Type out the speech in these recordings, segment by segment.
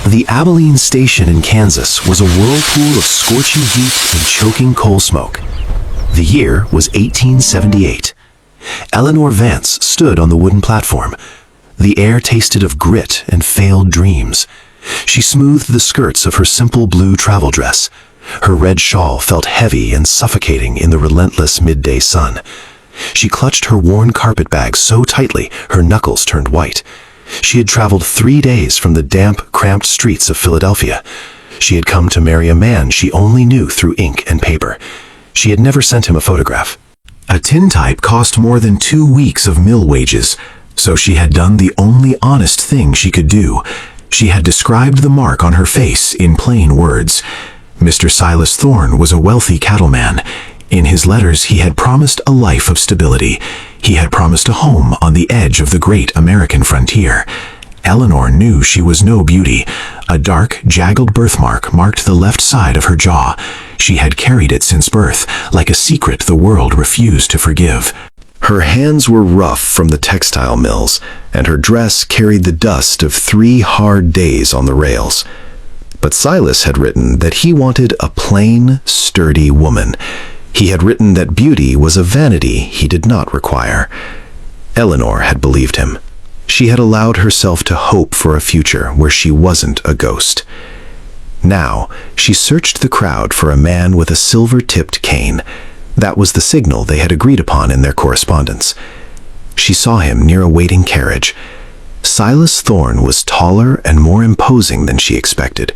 The Abilene station in Kansas was a whirlpool of scorching heat and choking coal smoke. The year was 1878. Eleanor Vance stood on the wooden platform. The air tasted of grit and failed dreams. She smoothed the skirts of her simple blue travel dress. Her red shawl felt heavy and suffocating in the relentless midday sun. She clutched her worn carpet bag so tightly her knuckles turned white. She had traveled 3 days from the damp, cramped streets of Philadelphia. She had come to marry a man she only knew through ink and paper. She had never sent him a photograph. A tintype cost more than 2 weeks of mill wages, so she had done the only honest thing she could do. She had described the mark on her face in plain words. Mr. Silas Thorne was a wealthy cattleman. In his letters, he had promised a life of stability. He had promised a home on the edge of the great American frontier. Eleanor knew she was no beauty. A dark, jagged birthmark marked the left side of her jaw. She had carried it since birth, like a secret the world refused to forgive. Her hands were rough from the textile mills, and her dress carried the dust of 3 hard days on the rails. But Silas had written that he wanted a plain, sturdy woman. He had written that beauty was a vanity he did not require. Eleanor had believed him. She had allowed herself to hope for a future where she wasn't a ghost. Now, she searched the crowd for a man with a silver-tipped cane. That was the signal they had agreed upon in their correspondence. She saw him near a waiting carriage. Silas Thorne was taller and more imposing than she expected.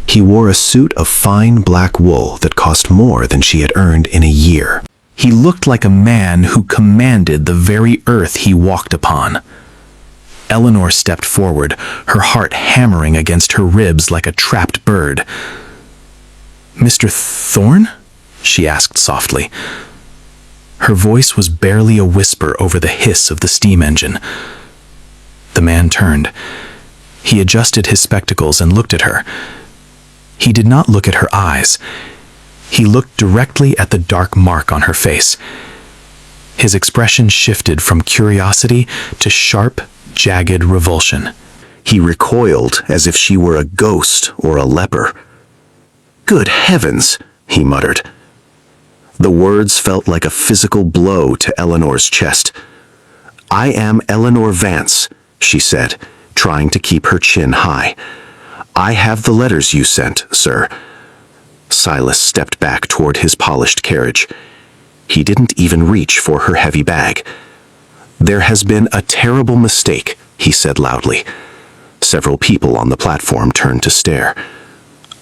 He wore a suit of fine black wool that cost more than she had earned in a year. He looked like a man who commanded the very earth he walked upon. Eleanor stepped forward, her heart hammering against her ribs like a trapped bird. "Mr. Thorne?" she asked softly. Her voice was barely a whisper over the hiss of the steam engine. The man turned. He adjusted his spectacles and looked at her. He did not look at her eyes. He looked directly at the dark mark on her face. His expression shifted from curiosity to sharp, jagged revulsion. He recoiled as if she were a ghost or a leper. "Good heavens," he muttered. The words felt like a physical blow to Eleanor's chest. "I am Eleanor Vance," she said, trying to keep her chin high. "I have the letters you sent, sir." Silas stepped back toward his polished carriage. He didn't even reach for her heavy bag. "There has been a terrible mistake," he said loudly. Several people on the platform turned to stare.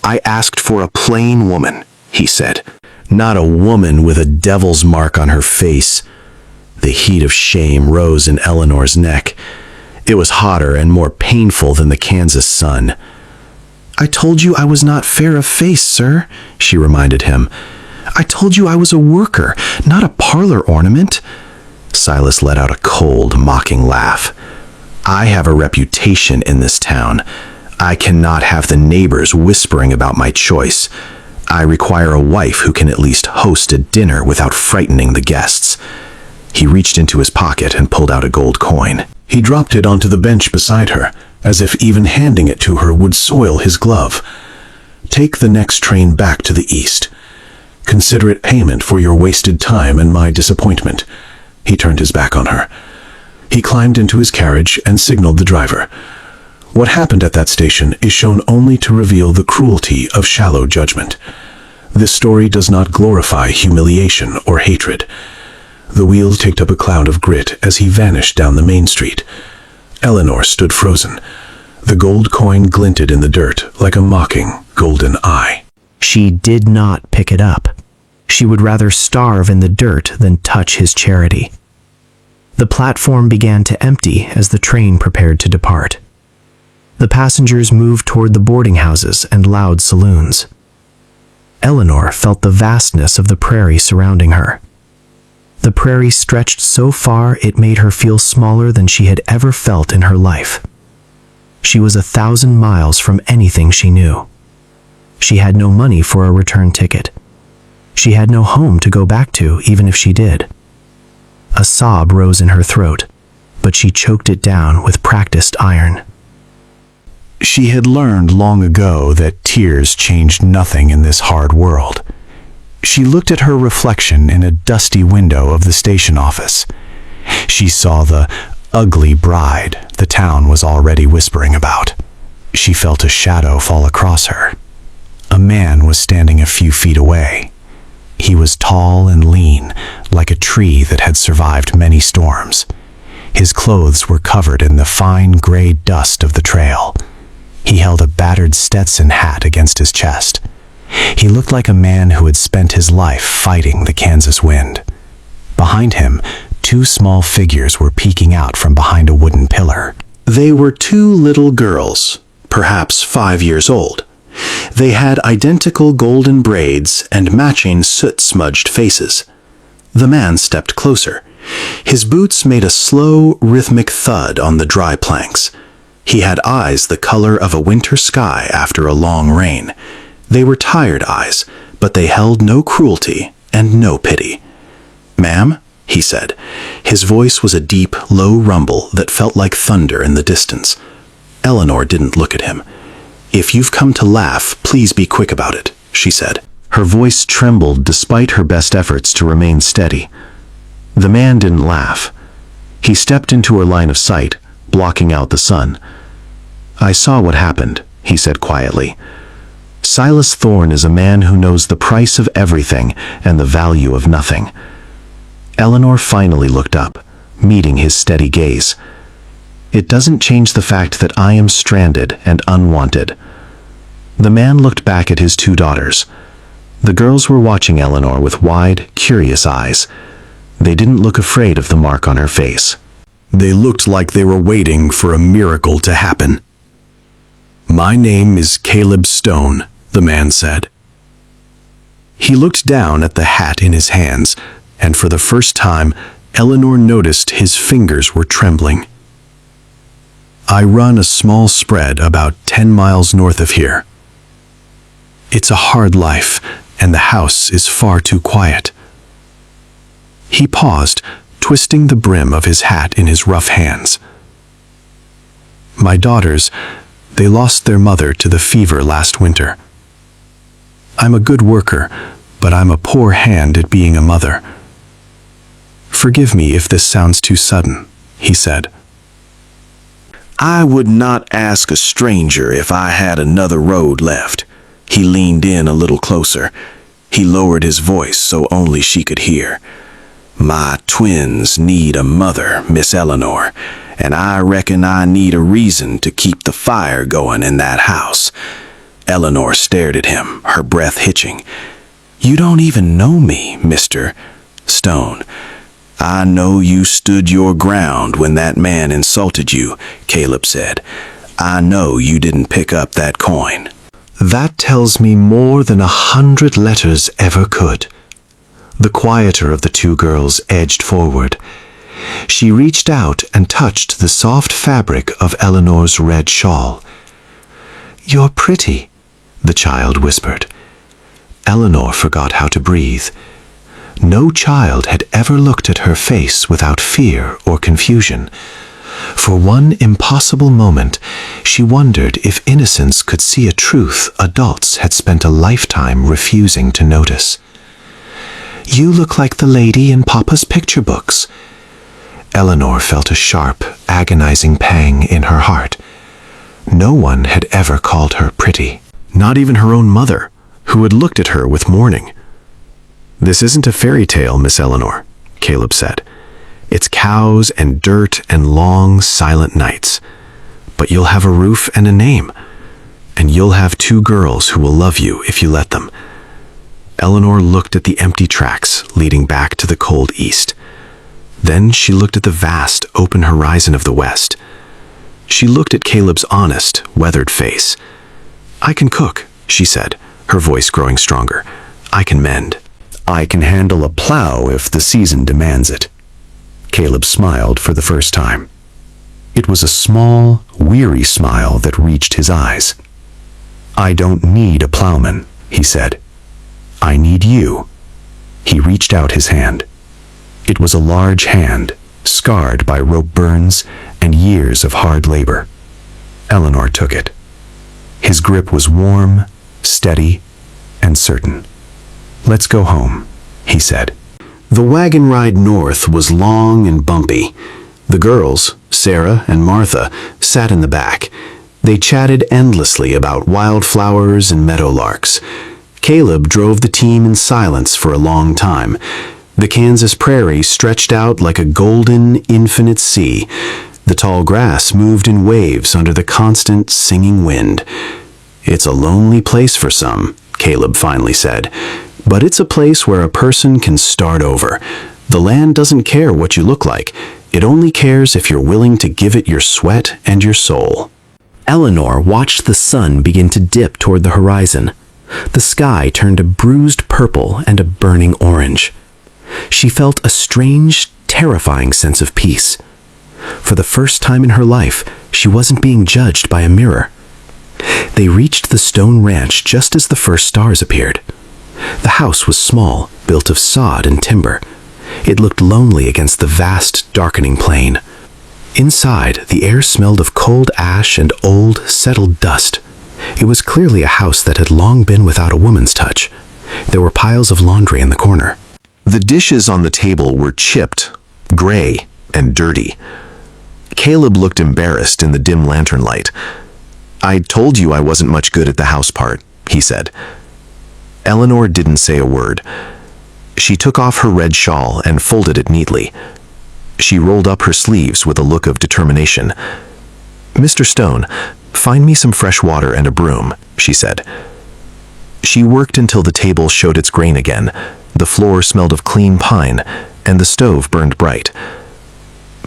"I asked for a plain woman," he said. "Not a woman with a devil's mark on her face." The heat of shame rose in Eleanor's neck. It was hotter and more painful than the Kansas sun. "I told you I was not fair of face, sir," she reminded him. "I told you I was a worker, not a parlor ornament." Silas let out a cold, mocking laugh. "I have a reputation in this town. I cannot have the neighbors whispering about my choice. I require a wife who can at least host a dinner without frightening the guests." He reached into his pocket and pulled out a gold coin. He dropped it onto the bench beside her, as if even handing it to her would soil his glove. "Take the next train back to the east. Consider it payment for your wasted time and my disappointment." He turned his back on her. He climbed into his carriage and signaled the driver. What happened at that station is shown only to reveal the cruelty of shallow judgment. This story does not glorify humiliation or hatred. The wheels kicked up a cloud of grit as he vanished down the main street. Eleanor stood frozen. The gold coin glinted in the dirt like a mocking golden eye. She did not pick it up. She would rather starve in the dirt than touch his charity. The platform began to empty as the train prepared to depart. The passengers moved toward the boarding houses and loud saloons. Eleanor felt the vastness of the prairie surrounding her. The prairie stretched so far it made her feel smaller than she had ever felt in her life. She was 1,000 miles from anything she knew. She had no money for a return ticket. She had no home to go back to, even if she did. A sob rose in her throat, but she choked it down with practiced iron. She had learned long ago that tears changed nothing in this hard world. She looked at her reflection in a dusty window of the station office. She saw the ugly bride the town was already whispering about. She felt a shadow fall across her. A man was standing a few feet away. He was tall and lean, like a tree that had survived many storms. His clothes were covered in the fine gray dust of the trail. He held a battered Stetson hat against his chest. He looked like a man who had spent his life fighting the Kansas wind. Behind him, two small figures were peeking out from behind a wooden pillar. They were two little girls, perhaps 5 years old. They had identical golden braids and matching soot-smudged faces. The man stepped closer. His boots made a slow, rhythmic thud on the dry planks. He had eyes the color of a winter sky after a long rain. They were tired eyes, but they held no cruelty and no pity. "Ma'am," he said. His voice was a deep, low rumble that felt like thunder in the distance. Eleanor didn't look at him. "If you've come to laugh, please be quick about it," she said. Her voice trembled despite her best efforts to remain steady. The man didn't laugh. He stepped into her line of sight, blocking out the sun. "I saw what happened," he said quietly. "Silas Thorne is a man who knows the price of everything and the value of nothing." Eleanor finally looked up, meeting his steady gaze. "It doesn't change the fact that I am stranded and unwanted." The man looked back at his two daughters. The girls were watching Eleanor with wide, curious eyes. They didn't look afraid of the mark on her face. They looked like they were waiting for a miracle to happen. "My name is Caleb Stone," the man said. He looked down at the hat in his hands, and for the first time, Eleanor noticed his fingers were trembling. "I run a small spread about 10 miles north of here. It's a hard life, and the house is far too quiet." He paused, twisting the brim of his hat in his rough hands. "My daughters, they lost their mother to the fever last winter. I'm a good worker, but I'm a poor hand at being a mother. Forgive me if this sounds too sudden," he said. "I would not ask a stranger if I had another road left." He leaned in a little closer. He lowered his voice so only she could hear. "My twins need a mother, Miss Eleanor, and I reckon I need a reason to keep the fire going in that house." Eleanor stared at him, her breath hitching. "You don't even know me, Mr. Stone." "I know you stood your ground when that man insulted you," Caleb said. "I know you didn't pick up that coin." "That tells me more than 100 letters ever could." The quieter of the two girls edged forward. She reached out and touched the soft fabric of Eleanor's red shawl. "You're pretty," the child whispered. Eleanor forgot how to breathe. No child had ever looked at her face without fear or confusion. For one impossible moment, she wondered if innocence could see a truth adults had spent a lifetime refusing to notice. "You look like the lady in Papa's picture books." Eleanor felt a sharp, agonizing pang in her heart. No one had ever called her pretty, not even her own mother, who had looked at her with mourning. "This isn't a fairy tale, Miss Eleanor," Caleb said. "It's cows and dirt and long, silent nights. But you'll have a roof and a name, and you'll have two girls who will love you if you let them." Eleanor looked at the empty tracks leading back to the cold east. Then she looked at the vast, open horizon of the west. She looked at Caleb's honest, weathered face. "I can cook," she said, her voice growing stronger. "I can mend. I can handle a plow if the season demands it." Caleb smiled for the first time. It was a small, weary smile that reached his eyes. "I don't need a plowman," he said. "I need you." He reached out his hand. It was a large hand, scarred by rope burns and years of hard labor. Eleanor took it. His grip was warm, steady, and certain. "Let's go home," he said. The wagon ride north was long and bumpy. The girls, Sarah and Martha, sat in the back. They chatted endlessly about wildflowers and meadowlarks. Caleb drove the team in silence for a long time. The Kansas prairie stretched out like a golden, infinite sea. The tall grass moved in waves under the constant singing wind. "It's a lonely place for some," Caleb finally said, "but it's a place where a person can start over. The land doesn't care what you look like. It only cares if you're willing to give it your sweat and your soul." Eleanor watched the sun begin to dip toward the horizon. The sky turned a bruised purple and a burning orange. She felt a strange, terrifying sense of peace. For the first time in her life, she wasn't being judged by a mirror. They reached the stone ranch just as the first stars appeared. The house was small, built of sod and timber. It looked lonely against the vast, darkening plain. Inside, the air smelled of cold ash and old, settled dust. It was clearly a house that had long been without a woman's touch. There were piles of laundry in the corner. The dishes on the table were chipped, gray, and dirty. Caleb looked embarrassed in the dim lantern light. "I told you I wasn't much good at the house part," he said. Eleanor didn't say a word. She took off her red shawl and folded it neatly. She rolled up her sleeves with a look of determination. "Mr. Stone, find me some fresh water and a broom," she said. She worked until the table showed its grain again. The floor smelled of clean pine, and the stove burned bright.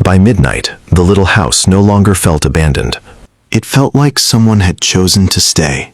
By midnight, the little house no longer felt abandoned. It felt like someone had chosen to stay.